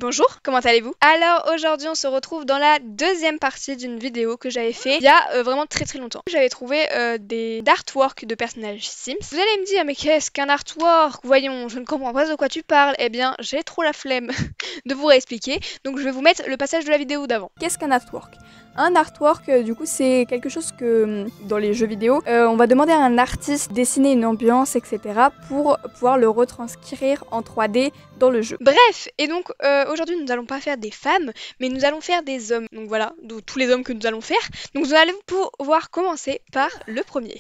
Bonjour, comment allez-vous? Alors aujourd'hui on se retrouve dans la deuxième partie d'une vidéo que j'avais fait il y a vraiment très longtemps. J'avais trouvé des artworks de personnages Sims. Vous allez me dire mais qu'est-ce qu'un artwork? Voyons, je ne comprends pas de quoi tu parles. Eh bien j'ai trop la flemme de vous réexpliquer, donc je vais vous mettre le passage de la vidéo d'avant. Qu'est-ce qu'un artwork? Un artwork, du coup, c'est quelque chose que dans les jeux vidéo, on va demander à un artiste de dessiner une ambiance, etc. pour pouvoir le retranscrire en 3D dans le jeu. Bref, et donc aujourd'hui nous n'allons pas faire des femmes, mais nous allons faire des hommes. Donc voilà, tous les hommes que nous allons faire. Donc nous allons pouvoir commencer par le premier.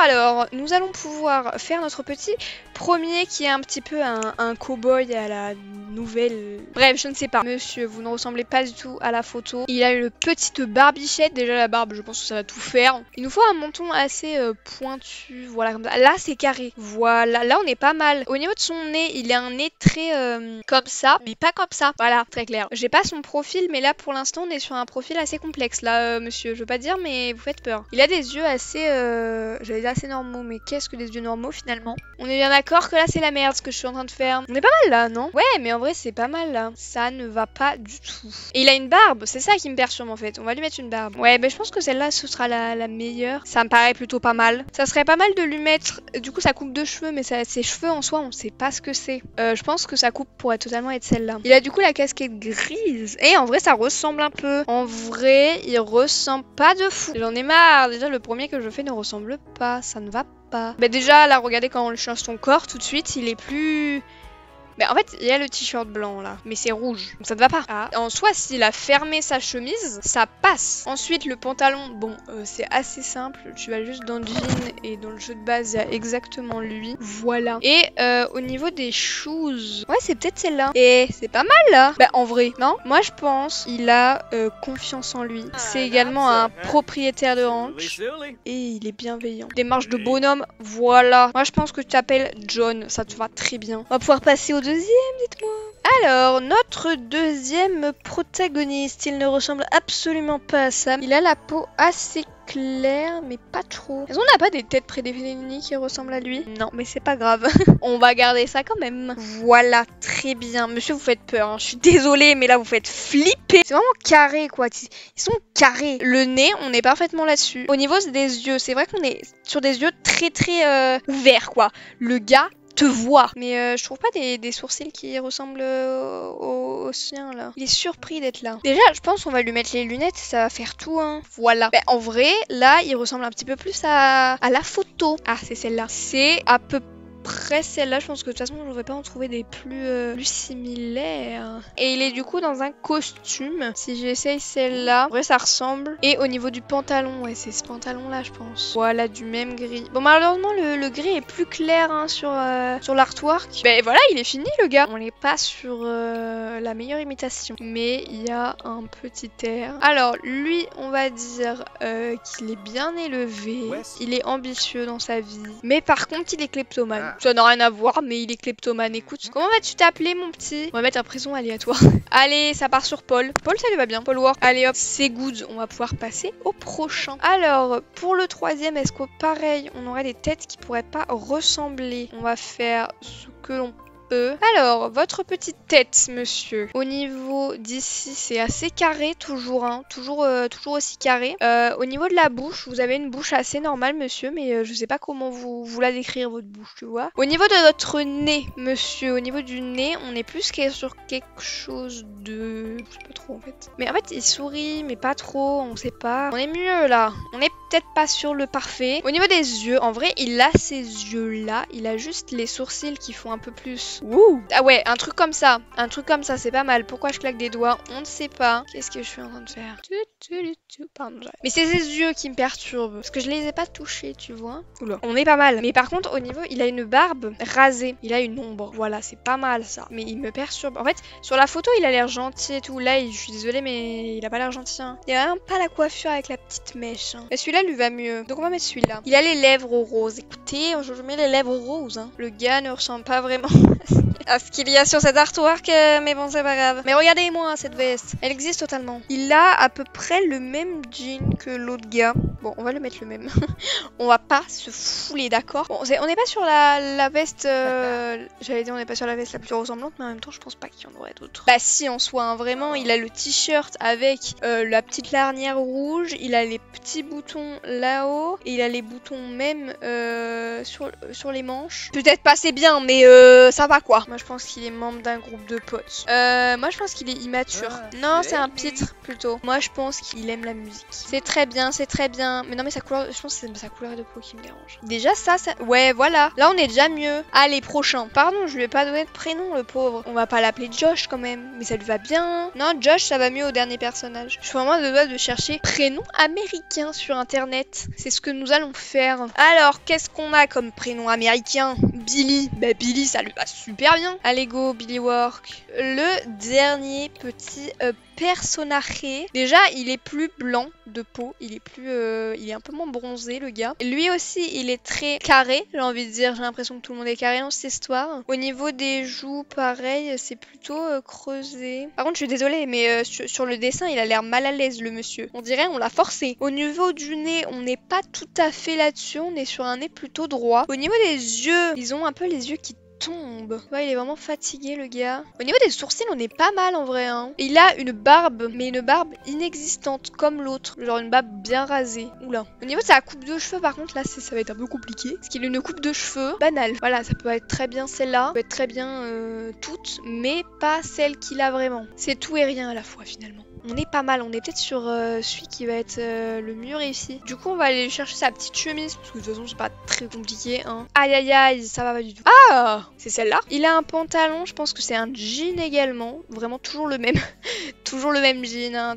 Alors, nous allons pouvoir faire notre petit premier qui est un petit peu un cow-boy à la nouvelle... Bref, je ne sais pas. Monsieur, vous ne ressemblez pas du tout à la photo. Il a une petite barbichette. Déjà la barbe, je pense que ça va tout faire. Il nous faut un menton assez pointu. Voilà, comme ça. Là, c'est carré. Voilà, là on est pas mal. Au niveau de son nez, il a un nez très comme ça, mais pas comme ça. Voilà, très clair. J'ai pas son profil, mais là pour l'instant on est sur un profil assez complexe. Là, monsieur, je veux pas dire, mais vous faites peur. Il a des yeux assez... j'allais dire assez normaux, mais qu'est-ce que des yeux normaux finalement? On est bien d'accord que là c'est la merde ce que je suis en train de faire. On est pas mal là, non? Ouais, mais en vrai c'est pas mal là. Ça ne va pas du tout. Et il a une barbe, c'est ça qui me perturbe en fait. On va lui mettre une barbe. Ouais, mais je pense que celle-là ce sera la meilleure. Ça me paraît plutôt pas mal. Ça serait pas mal de lui mettre... Du coup ça coupe de cheveux, mais ses cheveux en soi on sait pas ce que c'est. Je pense que sa coupe pourrait totalement être celle-là. Il a du coup la casquette grise. Et en vrai ça ressemble un peu. En vrai il ressemble pas de fou. J'en ai marre. Déjà le premier que je fais ne ressemble pas. Ça ne va pas. Bah déjà là regardez quand on lui change son corps tout de suite il est plus... Mais en fait, il y a le t-shirt blanc là, mais c'est rouge, donc ça ne va pas. Ah. En soi, s'il a fermé sa chemise, ça passe. Ensuite, le pantalon, bon, c'est assez simple. Tu vas juste dans le jean et dans le jeu de base, il y a exactement lui. Voilà. Et au niveau des shoes, ouais, c'est peut-être celle-là. Et c'est pas mal là. Bah en vrai, non? Moi, je pense il a confiance en lui. C'est également un propriétaire de ranch et il est bienveillant. Démarche de bonhomme, voilà. Moi, je pense que tu t'appelles John, ça te va très bien. On va pouvoir passer au deuxième, dites-moi. Alors, notre deuxième protagoniste, il ne ressemble absolument pas à Sam. Il a la peau assez claire, mais pas trop. Est-ce qu'on n'a pas des têtes prédéfinies qui ressemblent à lui? Non, mais c'est pas grave. On va garder ça quand même. Voilà, très bien. Monsieur, vous faites peur, hein. Je suis désolée, mais là, vous faites flipper. C'est vraiment carré, quoi. Ils sont carrés. Le nez, on est parfaitement là-dessus. Au niveau des yeux, c'est vrai qu'on est sur des yeux très ouverts, quoi. Le gars te voit. Mais je trouve pas des sourcils qui ressemblent au sien là. Il est surpris d'être là. Déjà, je pense qu'on va lui mettre les lunettes, ça va faire tout, hein. Voilà. Bah, en vrai, là, il ressemble un petit peu plus à la photo. Ah, c'est celle-là. C'est à peu près celle-là, je pense que de toute façon je ne vais pas en trouver des plus similaires. Et il est du coup dans un costume. Si j'essaye celle-là, en vrai ça ressemble. Et au niveau du pantalon, ouais c'est ce pantalon là je pense. Voilà, du même gris. Bon malheureusement le gris est plus clair hein, sur l'artwork. Ben voilà, il est fini le gars. On n'est pas sur la meilleure imitation. Mais il y a un petit air. Alors lui on va dire qu'il est bien élevé. Il est ambitieux dans sa vie. Mais par contre il est kleptomane. Ça n'a rien à voir, mais il est kleptomane. Écoute, comment vas-tu t'appeler, mon petit? On va mettre un prénom aléatoire. Allez, ça part sur Paul. Paul, ça lui va bien. Paul Work. Allez, hop, c'est good. On va pouvoir passer au prochain. Alors, pour le troisième, est-ce que pareil, on aurait des têtes qui pourraient pas ressembler? On va faire ce que l'on peut. Alors, votre petite tête, monsieur. Au niveau d'ici, c'est assez carré, toujours, hein. Toujours aussi carré. Au niveau de la bouche, vous avez une bouche assez normale, monsieur, mais je sais pas comment vous la décrire, votre bouche, tu vois. Au niveau de votre nez, monsieur, au niveau du nez, on est plus sur quelque chose de... Je sais pas trop, en fait. Mais en fait, il sourit, mais pas trop, on sait pas. On est mieux, là. On est peut-être pas sur le parfait. Au niveau des yeux, en vrai, il a ces yeux-là. Il a juste les sourcils qui font un peu plus... Ouh. Ah ouais, un truc comme ça, c'est pas mal. Pourquoi je claque des doigts? On ne sait pas. Qu'est-ce que je suis en train de faire? Pardon. Mais c'est ses yeux qui me perturbent. Parce que je les ai pas touchés, tu vois. Oula. On est pas mal. Mais par contre, au niveau, il a une barbe rasée. Il a une ombre. Voilà, c'est pas mal ça. Mais il me perturbe. En fait, sur la photo, il a l'air gentil et tout. Là, je suis désolée, mais il a pas l'air gentil. Hein. Il a vraiment pas la coiffure avec la petite mèche. Hein. Mais celui-là lui va mieux. Donc on va mettre celui-là. Il a les lèvres roses. Écoutez, je mets les lèvres roses. Hein. Le gars ne ressemble pas vraiment à ce qu'il y a sur cet artwork, mais bon, c'est pas grave. Mais regardez-moi cette veste, elle existe totalement. Il a à peu près le même jean que l'autre gars. Bon, on va le mettre le même. On va pas se fouler, d'accord? Bon, on n'est pas sur la veste... J'allais dire on n'est pas sur la veste la plus ressemblante, mais en même temps, je pense pas qu'il y en aurait d'autres. Bah si, en soi, hein, vraiment, il a le t-shirt avec la petite lanière rouge, il a les petits boutons là-haut, et il a les boutons même sur les manches. Peut-être pas c'est bien, mais ça va quoi. Moi, je pense qu'il est membre d'un groupe de potes. Moi, je pense qu'il est immature. Non, c'est un pitre, plutôt. Moi, je pense qu'il aime la musique. C'est très bien, c'est très bien. Mais non, mais sa couleur, je pense que c'est sa couleur de peau qui me dérange. Déjà, ça... Ouais, voilà. Là, on est déjà mieux. Allez, prochain. Pardon, je lui ai pas donné de prénom, le pauvre. On va pas l'appeler Josh, quand même. Mais ça lui va bien. Non, Josh, ça va mieux au dernier personnage. Je suis vraiment de doigt de chercher prénom américain sur Internet. C'est ce que nous allons faire. Alors, qu'est-ce qu'on a comme prénom américain? Billy. Bah, Billy, ça lui va super bien. Allez, go, Billy Work. Le dernier petit personnage. Déjà, il est plus blanc de peau. Il est un peu moins bronzé, le gars. Lui aussi, il est très carré, j'ai envie de dire. J'ai l'impression que tout le monde est carré dans cette histoire. Au niveau des joues, pareil, c'est plutôt creusé. Par contre, je suis désolée, mais sur le dessin, il a l'air mal à l'aise, le monsieur. On dirait on l'a forcé. Au niveau du nez, on n'est pas tout à fait là-dessus. On est sur un nez plutôt droit. Au niveau des yeux, ils ont un peu les yeux qui tombe. Ouais, il est vraiment fatigué, le gars. Au niveau des sourcils, on est pas mal en vrai, hein. Il a une barbe, mais une barbe inexistante, comme l'autre. Genre une barbe bien rasée. Oula. Au niveau de sa coupe de cheveux, par contre, là, ça va être un peu compliqué. Parce qu'il a une coupe de cheveux banale. Voilà, ça peut être très bien celle-là. Ça peut être très bien toutes, mais pas celle qu'il a vraiment. C'est tout et rien à la fois, finalement. On est pas mal, on est peut-être sur celui qui va être le mieux réussi. Du coup, on va aller chercher sa petite chemise, parce que de toute façon, c'est pas très compliqué, hein. Aïe aïe aïe, ça va pas du tout. Ah, c'est celle-là. Il a un pantalon, je pense que c'est un jean également. Vraiment toujours le même. Toujours le même jean, hein.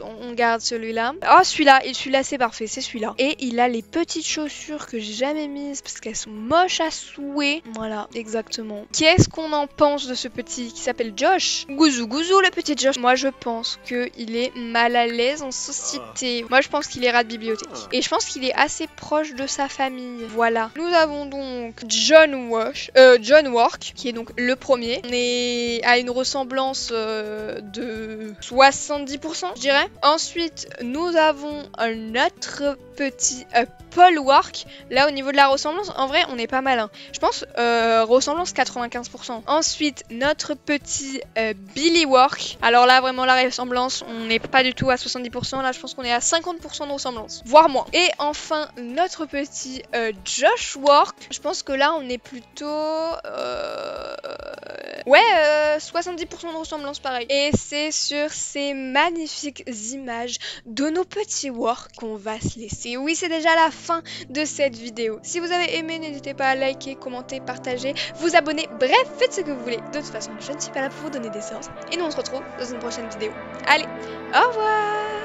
On garde celui-là. Oh, celui-là c'est parfait, c'est celui-là. Et il a les petites chaussures que j'ai jamais mises, parce qu'elles sont moches à souhait. Voilà, exactement. Qu'est-ce qu'on en pense de ce petit qui s'appelle Josh? Gouzou, gouzou, le petit Josh. Moi, je pense qu'il est mal à l'aise en société. Moi, je pense qu'il est rat de bibliothèque. Et je pense qu'il est assez proche de sa famille. Voilà. Nous avons donc John Work, qui est donc le premier. On est à une ressemblance de 70%, je dirais. Ensuite, nous avons un autre petit Paul Work. Là, au niveau de la ressemblance, en vrai, on est pas mal. Hein. Je pense ressemblance 95%. Ensuite, notre petit Billy Work. Alors là, vraiment, la ressemblance, on n'est pas du tout à 70%. Là, je pense qu'on est à 50% de ressemblance, voire moins. Et enfin, notre petit Josh Work. Je pense que là, on est plutôt... 70% de ressemblance, pareil. Et c'est sur ces magnifiques images de nos petits works qu'on va se laisser. Oui, c'est déjà la fin de cette vidéo. Si vous avez aimé, n'hésitez pas à liker, commenter, partager, vous abonner. Bref, faites ce que vous voulez. De toute façon, je ne suis pas là pour vous donner des séances. Et nous, on se retrouve dans une prochaine vidéo. Allez, au revoir!